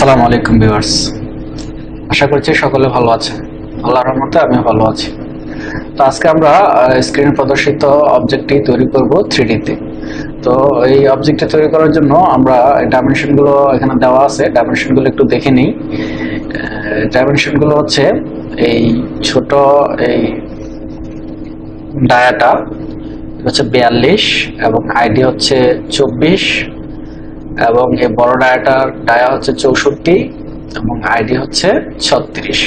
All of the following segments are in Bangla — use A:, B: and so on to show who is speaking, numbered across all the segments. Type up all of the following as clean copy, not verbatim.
A: আসসালামু আলাইকুম ভিউয়ার্স, আশা করছি সকলে ভালো আছেন। আল্লাহর রহমতে আমি ভালো আছি। তো আজকে আমরা স্ক্রিনে প্রদর্শিত অবজেক্টটি তৈরি করব 3D তে। তো এই অবজেক্টটি তৈরি করার জন্য আমরা ডাইমেনশনগুলো এখানে দেওয়া আছে, ডাইমেনশনগুলো একটু দেখে নিই। ডাইমেনশনগুলো হচ্ছে এই ছোট এই ডায়াটা হচ্ছে 42 এবং আইডি হচ্ছে 24 এবং এই বড় ডায়া হচ্ছে 64 এবং আইডি হচ্ছে 36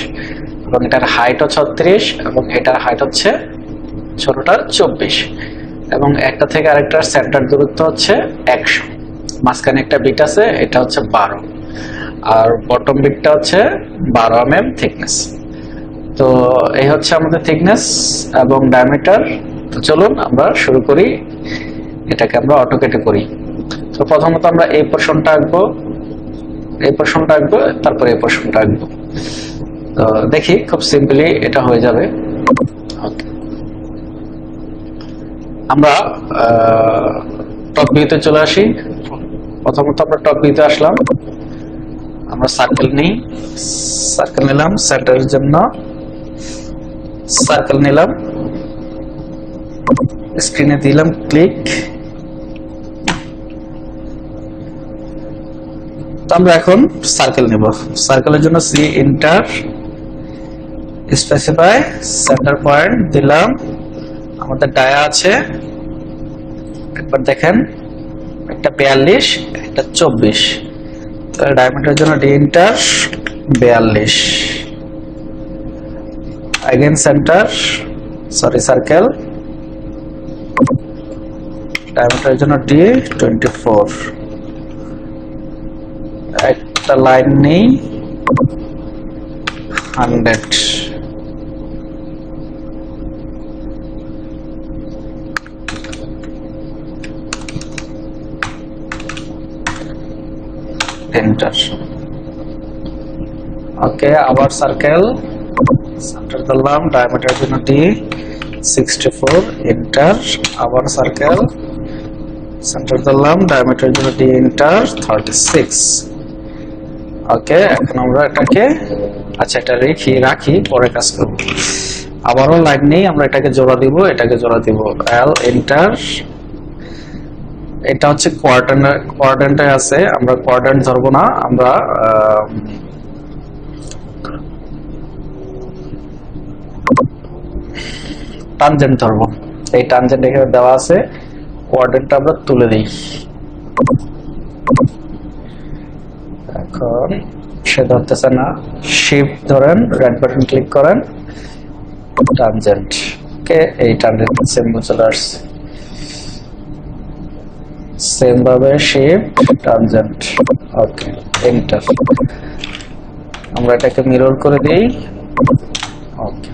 A: এবং এটার হাইটও 36 এবং এটার হাইট হচ্ছে ছোটটার 24 এবং একটা থেকে আরেকটার সেন্টার দূরত্ব হচ্ছে 100। মাঝখানে একটা বিট আছে, এটা হচ্ছে 12 আর বটম বিটটা হচ্ছে 12 mm থিকনেস। তো এই হচ্ছে আমাদের থিকনেস এবং ডায়ামিটার। তো চলুন আমরা শুরু করি, এটাকে আমরা অটোক্যাডে করি। তো প্রথমত আমরা এই পোরশনটা আঁকবো, তারপর এই পোরশনটা আঁকবো। তো দেখি খুব সিম্পলি এটা হয়ে যাবে। আমরা টপ ভিউতে চলে আসি। প্রথমত আমরা টপ ভিউতে আসলাম, আমরা সার্কেল নিলাম সেন্টারের জন্য, সার্কেল নিলাম, স্ক্রিনে দিলাম ক্লিক। আমরা এখন সার্কেল নেব। সার্কেলের জন্য C enter, specify centre point দিলাম। আমাদের ডায়া আছে, একবার দেখেন, একটা 42 একটা 24। তাহলে ডায়ামিটারের জন্য D enter 42, again centre circle, ডায়ামিটারের জন্য ডি 24। একটা লাইন নেই 100, এন্টার। ওকে, আবার সার্কেল সেন্টার দিলাম, ডায়ামিটারের জন্য ডি 64, এন্টার। আবার সার্কেল সেন্টার দিলাম, ডায়ামিটারের জন্য ডি এন্টার 36। ওকে, এখন আমরা এটাকে এটা রাখি, পরে কাজ করব। আবারও লাইন নেই, আমরা এটাকে জোড়া দিব, এল এন্টার। এটা হচ্ছে কোয়াড্রেন্টে আছে, আমরা কোয়াড্রেন্ট ধরবো না, আমরা টানজেন্ট ধরবো। এই টানজেন্ট এখানে দেওয়া আছে, কোয়াড্রেন্টটা আমরা তুলে দিই। এখন সে ধরতেছে না, শিফট ধরেন, রাইট বাটন ক্লিক করেন, টানজেন্ট। ওকে, এই টানজেন্ট সিম্বল চলে আসছে। সেম ভাবে শিফট টানজেন্ট। ওকে, এন্টার। আমরা এটাকে মিরর করে দেই। ওকে,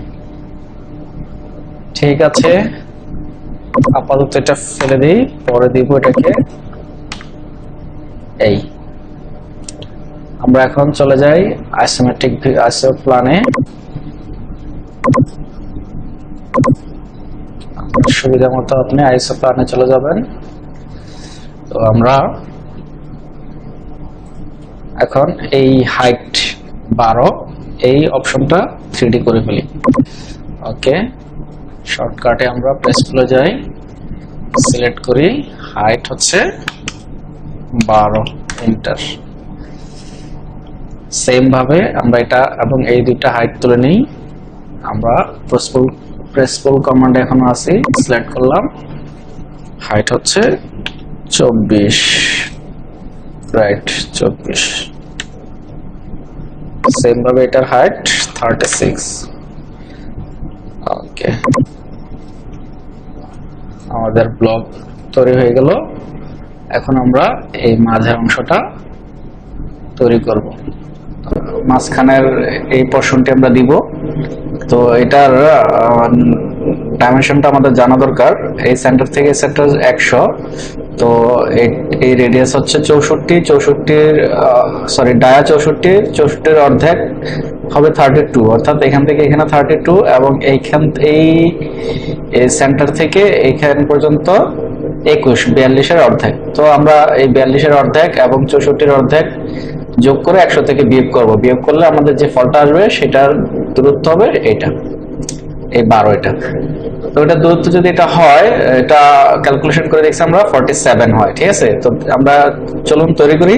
A: ঠিক আছে, আপাতত এটা ফেলে দিই, পরে দিব এটাকে। এই আমরা এখন চলে যাই আইসোমেট্রিক প্ল্যানে। সুবিধা মতো আপনি আইসো প্ল্যানে চলে যাবেন। তো আমরা এখন এই হাইট 12 এই অপশনটা 3D করে ফেলি। ওকে, শর্টকাটে আমরা প্রেস খুলে যাই, সিলেক্ট করি, হাইট হচ্ছে 12, এন্টার। সেম ভাবে আমরা এটা এবং এই দুইটা হাইট তুলে নিই। আমরা প্রেস পুল কমান্ডে এখনো আছি, সিলেক্ট করলাম, হাইট হচ্ছে 24, রাইট 24। সেম ভাবে এটার হাইট 36। ওকে, আমাদের ব্লক তৈরি হয়ে গেল। এখন আমরা এই মাঝের অংশটা তৈরি করব। মাঝখানের এই পোরশনটি আমরা দিব। তো এটার ডাইমেনশনটা আমাদের জানা দরকার। এই সেন্টার থেকে সেন্টার 100, তো এই রেডিয়াস হচ্ছে 64, ডায়া 64 অর্ধেক হবে 32, অর্থাৎ এখান থেকে এখানে 32 এবং এই সেন্টার থেকে এইখান পর্যন্ত 21, 42 এর অর্ধেক। তো আমরা এই 42 এর অর্ধেক এবং 64 এর অর্ধেক যোগ করে 100 থেকে বিয়োগ করব, বিয়োগ করলে আমাদের যে ফলটা আসবে সেটার দূরত্ব হবে এটা, এই 12 এটা। তো এটা দূরত্ব যদি এটা হয়, এটা ক্যালকুলেশন করে দেখছি আমরা 47 হয়, ঠিক আছে। তো আমরা চলুন তৈরি করি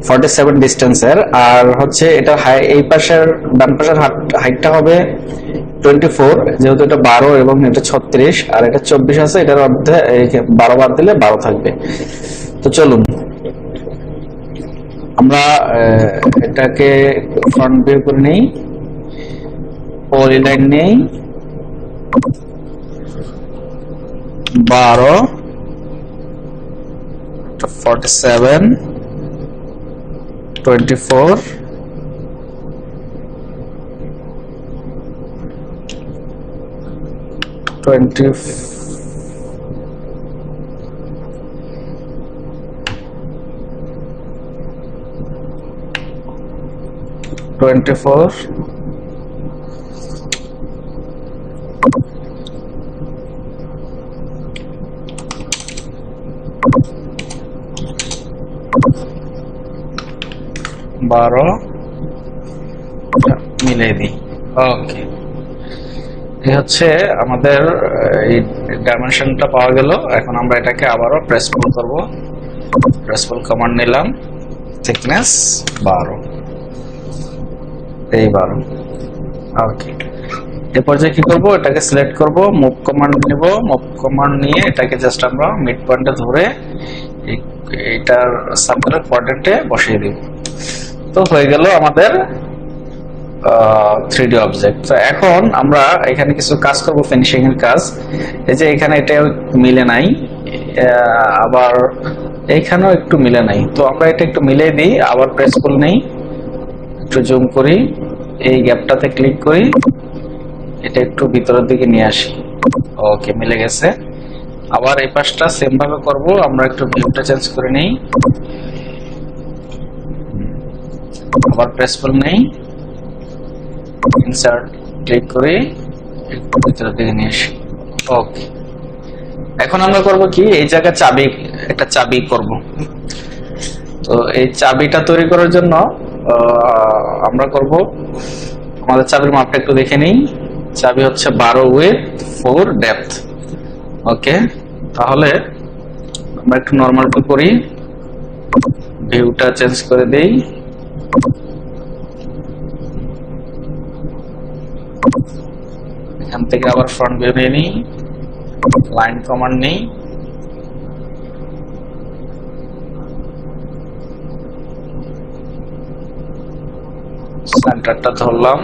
A: 47 ডিস্টেন্সের। আর হচ্ছে এটা এই পাশের ডান পাশের হাইটটা হবে 24, যেহেতু এটা 12 এবং এটা 36 আর এটা 24 আছে, এটার মধ্যে 12 বাদ দিলে 12 থাকবে। তো চলুন আমরা এটাকে ফ্রন্ট ভিউ করে নেই, পলি লাইন নেই, 12 47 24 20 24 12 মিলিয়ে দিই। ওকে, এই হচ্ছে আমাদের এই ডাইমেনশনটা পাওয়া গেল। এখন আমরা এটাকে আবারও প্রেস পুল করব। প্রেস পুল কমান্ড নিলাম, থিকনেস 12, এই 12। ওকে, এরপর যে কি করব, এটাকে সিলেক্ট করব, মুভ কমান্ড নিব, মুভ কমান্ড নিয়ে এটাকে জাস্ট আমরা মিড পয়েন্টে ধরে এটার সার্কেলের কোয়াড্রেন্টে বসিয়ে দিব। তো হয়ে গেল আমাদের 3D অবজেক্ট। তো এখন আমরা এখানে কিছু কাজ করব, ফিনিশিং এর কাজ। এই যে এখানে এটা মিলে নাই, আবার এইখানেও একটু মিলে নাই। তো আমরা এটা একটু মিলিয়ে দিই, আবার প্রেস করে নেই, একটু জুম করি, এই গ্যাপটাতে ক্লিক করি, এটা একটু ভিতরের দিকে নিয়ে আসি। ওকে, মিলে গেছে। আবার এই পাশটা সেম ভাবে করব, আমরা একটু ভিউটা চেঞ্জ করে নেই, আবার প্রেস করে নেই, ইনসার্ট ক্লিক করি, একটু ভিতরের দিকে নিয়ে আসি। ওকে, এখন আমরা করব কি, এই জায়গায় চাবি, একটা চাবি করব। তো এই চাবিটা তৈরি করার জন্য আমরা করব, আমাদের চাবির মাপটা একটু দেখে নিই। চাবি হচ্ছে 12 উইডথ 4 ডেপথ। ওকে, তাহলে আমরা একটু নরমাল ভিউ করি, ভিউটা চেঞ্জ করে দেই। এখান থেকে আবার ফ্রন্ট ভিউ নিয়ে নিই, লাইন কমান্ড নেই, সেন্টারটা ধরলাম,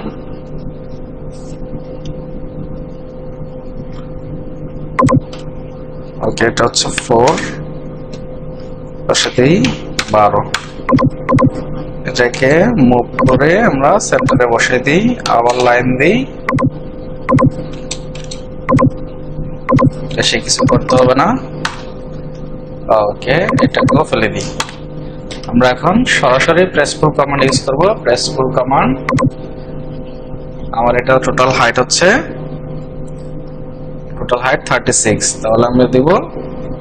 A: ওকে, এটা হচ্ছে 4, তার সাথেই 12। এটাকে মুভ করে আমরা সেন্টারে বসে দিই, আবার লাইন দিই, বেশি কিছু করতে হবে না। ওকে, এটাকেও ফেলে দিই। আমরা এখন সরাসরি প্রেস পুল কমান্ড ইউজ করব। প্রেস পুল কমান্ড, আমার এটা টোটাল হাইট হচ্ছে, টোটাল হাইট 36, তাহলে আমরা দেব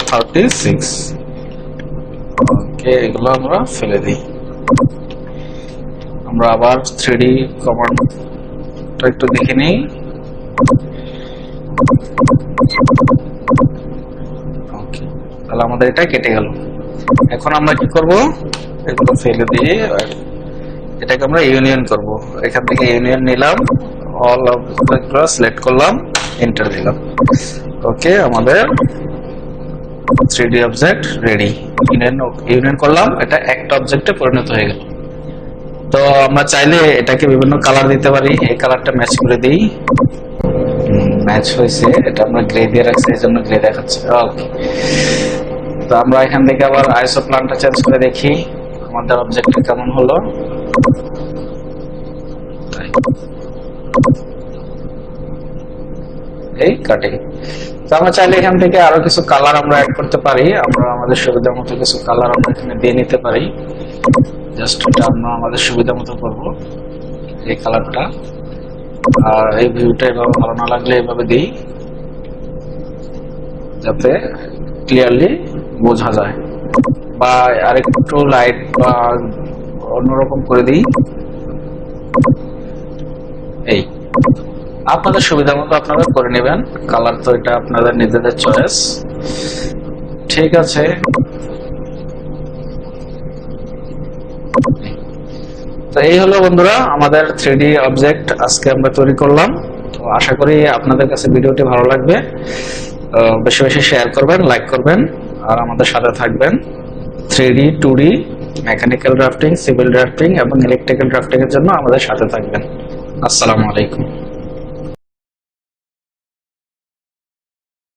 A: 36। ওকে, এগুলো আমরা ফেলে দিই। আমরা আবার 3D কমান্ডটা একটু দেখে নিই। ওকে, তাহলে আমাদের এটা কেটে গেল। এখন আমরা কি করব, এগুলো ফেলে দিয়ে এটাকে আমরা ইউনিয়ন করব। এখান থেকে ইউনিয়ন নিলাম, অল অবজেক্টগুলো সিলেক্ট করলাম, এন্টার দিলাম। ওকে, আমাদের 3D অবজেক্ট রেডি। ইউনিয়ন করলাম, এটা একটা অবজেক্টে পরিণত হয়ে গেল। তো আমরা চাইলে এটাকে বিভিন্ন কালার দিতে পারি। এই কালারটা ম্যাচ করে দিই, ম্যাচ হয়েছে। এটা আমরা গ্রে দিয়ে রাখছি, এই জন্য গ্রে দেখাচ্ছে। ওকে, তো আমরা এখান থেকে আবার আইসো প্ল্যানটা চেঞ্জ করে দেখি আমাদের অবজেক্টটা কেমন হলো। এই কাটিং। তো আমরা চাইলে এখান থেকে আরো কিছু কালার আমরা অ্যাড করতে পারি। আমরা আমাদের সুবিধা মতো কিছু কালার আমরা এখানে দিয়ে নিতে পারি। জাস্ট এটা আমরা আমাদের সুবিধা মতো করবো, এই কালারটা। আর এই ভিউটা এভাবে ভালো না লাগলে এভাবে দিই, যাতে ক্লিয়ারলি বোঝা যায়। বা আরেকটু লাইট বা অন্যরকম করে দিই। এই আপনাদের সুবিধা মতো আপনারা করে নেবেন। কালার তো এটা আপনাদের নিজেদের চয়েস। ঠিক আছে, তো এই হলো বন্ধুরা আমাদের 3D অবজেক্ট আজকে আমরা তৈরি করলাম। তো আশা করি আপনাদের কাছে ভিডিওটি ভালো লাগবে। বেশি বেশি শেয়ার করবেন, লাইক করবেন, আর আমাদের সাথে থাকবেন। 3D 2D mechanical drafting, civil drafting এবং ইলেকট্রিক্যাল ড্রাফটিং এর জন্য আমাদের সাথে থাকবেন। আসসালামু আলাইকুম।